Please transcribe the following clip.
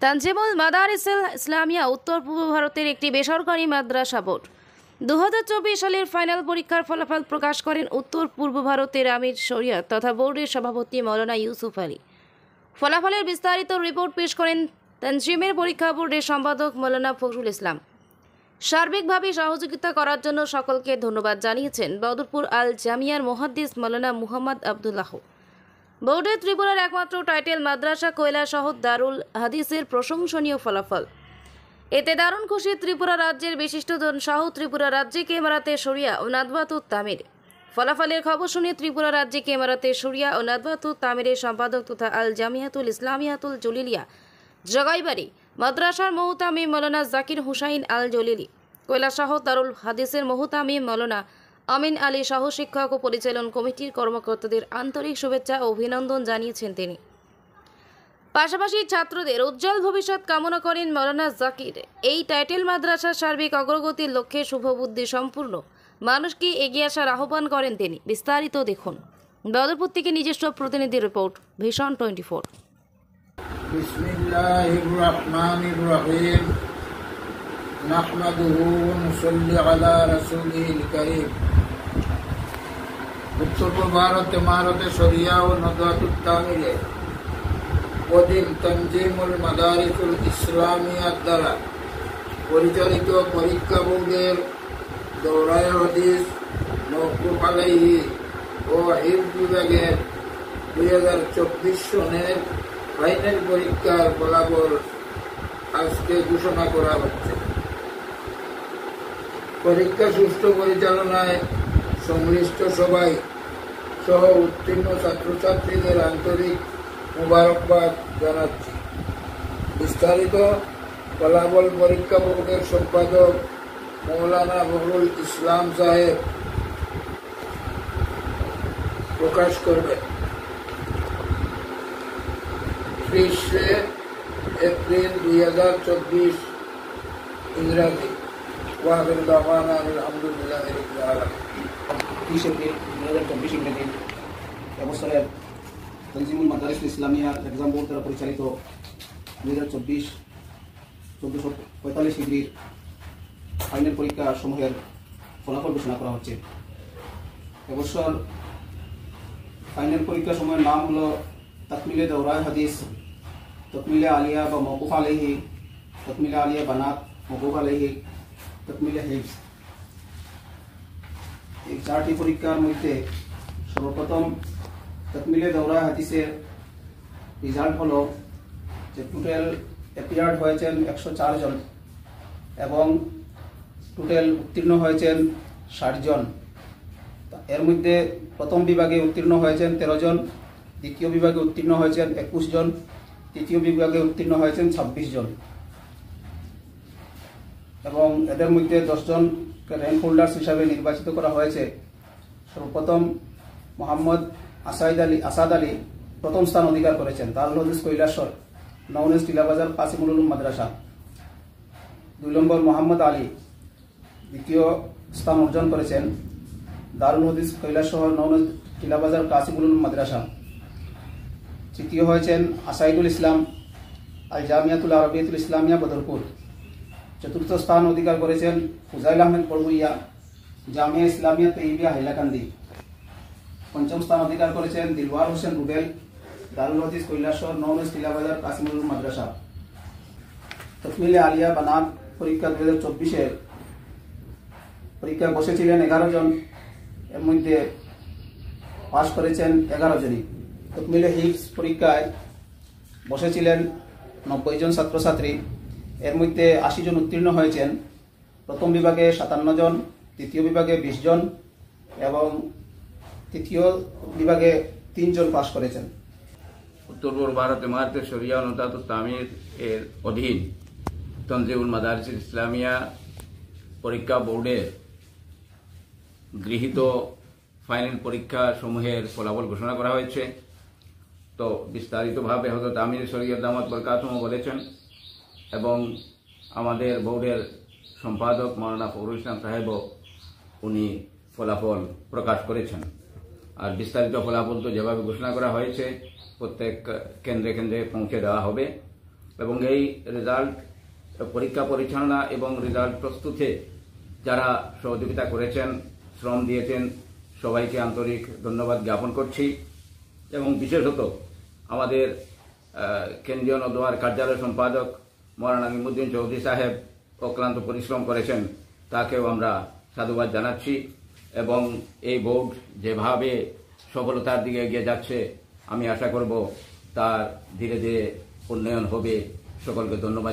তানজিমুল মাদারিসুল ইসলামিয়া উত্তর পূর্ব ভারতের একটি বেসরকারি মাদ্রাসা বোর্ড 2024 সালের ফাইনাল পরীক্ষার ফলাফল প্রকাশ করেন উত্তর পূর্ব ভারতের আমির শরিয়ত তথা বোর্ডের সভাপতি মৌলানা ইউসুফ আলী। ফলাফলের বিস্তারিত রিপোর্ট পেশ করেন তানজিমের পরীক্ষা বোর্ডের সম্পাদক মৌলানা ফখরুল ইসলাম। সার্বিকভাবে সহযোগিতা করার জন্য সকলকে ধন্যবাদ জানিয়েছেন বদরপুর আল জামিয়ার মুহাদ্দিস মৌলানা মুহাম্মদ আবদুল্লাহ। বোর্ডে ত্রিপুরার একমাত্র টাইটেল মাদ্রাসা কৈলাসহর দারুল হাদিসের প্রশংসনীয় ফলাফল। এতে দারুণ খুশি ত্রিপুরা রাজ্যের বিশিষ্টজন সহ ত্রিপুরা রাজ্যকে ইমারাতে শরিয়া ও নাদওয়াতুত তামির। ফলাফলের খবর শুনে ত্রিপুরা রাজ্যকে ইমারাতে শরিয়া ও নাদওয়াতুত তামিরের সম্পাদক তথা আল জামিয়াতুল ইসলামিয়াতুল জলিলিয়া জগাইবাড়ি মাদ্রাসার মুহতামিম মৌলানা জাকির হুসাইন আল জলিলি, কৈলাসহর দারুল হাদিসের মুহতামিম মৌলানা আমিন আলী সহ শিক্ষক ও পরিচালন কমিটির কর্মকর্তাদের আন্তরিক শুভেচ্ছা ও অভিনন্দন জানিয়েছেন তিনি। পাশাপাশি ছাত্রদের উজ্জ্বল ভবিষ্যৎ কামনা করেন মৌলানা জাকির। এই টাইটেল মাদ্রাসার সার্বিক অগ্রগতির লক্ষ্যে শুভবুদ্ধি সম্পূর্ণ মানুষকে এগিয়ে আসার আহ্বান করেন তিনি। বিস্তারিত দেখুন বদরপুর থেকে নিজস্ব প্রতিনিধি রিপোর্ট ভিশন 24। বিসমিল্লাহির রহমানির রহিম। নাহমাদুহু ওয়া নুসাল্লি আলা রাসূলিল কারীম। উত্তর পূর্ব ভারতে শরিয়া ও নাদওয়াতুত তামিরে অধীন তানজিমুল মাদারিসুল ইসলামিয়া দ্বারা পরিচালিত পরীক্ষা বোর্ডের দৌরায়ে হাদিস মওকুফ আলাইহি ও হিফজ বিভাগের 2024 সনের ফাইনাল পরীক্ষার ফলাফল আজকে ঘোষণা করা হচ্ছে। পরীক্ষা সুষ্ঠু পরিচালনায় সংশ্লিষ্ট সবাই সহ উত্তীর্ণ ছাত্রছাত্রীদের আন্তরিক মুবারকবাদ জানাচ্ছি। বিস্তারিত ফলাফল পরীক্ষা বোর্ডের সম্পাদক মৌলানা ফখরুল ইসলাম সাহেব প্রকাশ করবেন। 30 এপ্রিল 2024 ইংরাজি। ওয়াহির দাওয়ানা আলহামদুলিল্লাহি রাব্বিল আলামিন। 30 এপ্রিল 2024 ইংরেজি এবছরের তানজিমুল মাদারিসুল ইসলামিয়া এক্সাম বোর্ড দ্বারা পরিচালিত 2024 1445 ডিগ্রির ফাইনাল পরীক্ষা সমূহের ফলাফল ঘোষণা করা হচ্ছে। এবছর ফাইনাল পরীক্ষা সমূহের নাম হলো তাকমিলে দৌরায়ে হাদিস, তাকমিলে আলিয়া বা মওকুফ আলাইহি, তাকমিলে আলিয়া বানাত মওকুফ আলাইহি, তাকমিলে হিফজ। এই 4টি পরীক্ষার মধ্যে সর্বপ্রথম তাকমিলে দৌরায়ে হাদিসের রেজাল্ট হলো যে টোটাল অ্যাপিয়ার্ড হয়েছেন 104 জন এবং টোটাল উত্তীর্ণ হয়েছেন 60 জন। এর মধ্যে প্রথম বিভাগে উত্তীর্ণ হয়েছেন 13 জন, দ্বিতীয় বিভাগে উত্তীর্ণ হয়েছেন 21 জন, তৃতীয় বিভাগে উত্তীর্ণ হয়েছেন 26 জন এবং এদের মধ্যে 10 জনকে র্যাঙ্ক হোল্ডার্স হিসাবে নির্বাচিত করা হয়েছে। সর্বপ্রথম মোহাম্মদ আসাদ আলী প্রথম স্থান অধিকার করেছেন, দারুল হাদিস কৈলাসহর নওনেজ টিলাবাজার কাসিমুল উলুম মাদ্রাসা। 2 নম্বর মোহাম্মদ আলী দ্বিতীয় স্থান অর্জন করেছেন, দারুল হাদিস কৈলাসহর নওনেজ টিলাবাজার কাসিমুল উলুম মাদ্রাসা। তৃতীয় হয়েছেন আসাইদুল ইসলাম আল জামিয়াতুল আরবিয়াতুল ইসলামিয়া বদরপুর। চতুর্থ স্থান অধিকার করেছেন ফুজাইল আহমেদ বড়ভুইয়া জামিয়া ইসলামিয়া তৈয়বিয়া হাইলাকান্দি। পঞ্চম স্থান অধিকার করেছেন দিলওয়ার হোসেন রুবেল দারুল হাদিস কৈলাসহর নওনেজ টিলাবাজার কাসিমুল উলুম মাদ্রাসা। তাকমিলে আলিয়া বানাত পরীক্ষা 2024 পরীক্ষায় বসেছিলেন 11 জন, এর মধ্যে পাশ করেছেন 11 জনই। তাকমিলে হিফজ পরীক্ষায় বসেছিলেন 90 জন ছাত্রছাত্রী, এর মধ্যে 80 জন উত্তীর্ণ হয়েছেন। প্রথম বিভাগে 57 জন, তৃতীয় বিভাগে 20 জন এবং তৃতীয় বিভাগে 3 জন পাশ করেছেন। উত্তর পূর্ব ভারতে শরিয়া ও নাদওয়াতুত তামির এর অধীন তানজিমুল মাদারিসুল ইসলামিয়া পরীক্ষা বোর্ডের গৃহীত ফাইনাল পরীক্ষা সমূহের ফলাফল ঘোষণা করা হয়েছে। তো বিস্তারিতভাবে হযরত আমির শরীয়ত দামাত বরকাতুহু বলেছেন এবং আমাদের বোর্ডের সম্পাদক মৌলানা ফখরুল ইসলাম সাহেবও উনি ফলাফল প্রকাশ করেছেন। আর বিস্তারিত ফলাফল তো যেভাবে ঘোষণা করা হয়েছে প্রত্যেক কেন্দ্রে কেন্দ্রে পৌঁছে দেওয়া হবে এবং এই রেজাল্ট পরীক্ষা পরিচালনা এবং রেজাল্ট প্রস্তুতে যারা সহযোগিতা করেছেন, শ্রম দিয়েছেন, সবাইকে আন্তরিক ধন্যবাদ জ্ঞাপন করছি। এবং বিশেষত আমাদের কেন্দ্রীয় নদওয়ার কার্যালয় সম্পাদক মৌলানা নিমুদ্দিন চৌধুরী সাহেব অক্লান্ত পরিশ্রম করেছেন, তাকেও আমরা সাধুবাদ জানাচ্ছি। এবং এই বোর্ড যেভাবে সফলতার দিকে এগিয়ে যাচ্ছে, আমি আশা করব তার ধীরে ধীরে উন্নয়ন হবে। সকলকে ধন্যবাদ।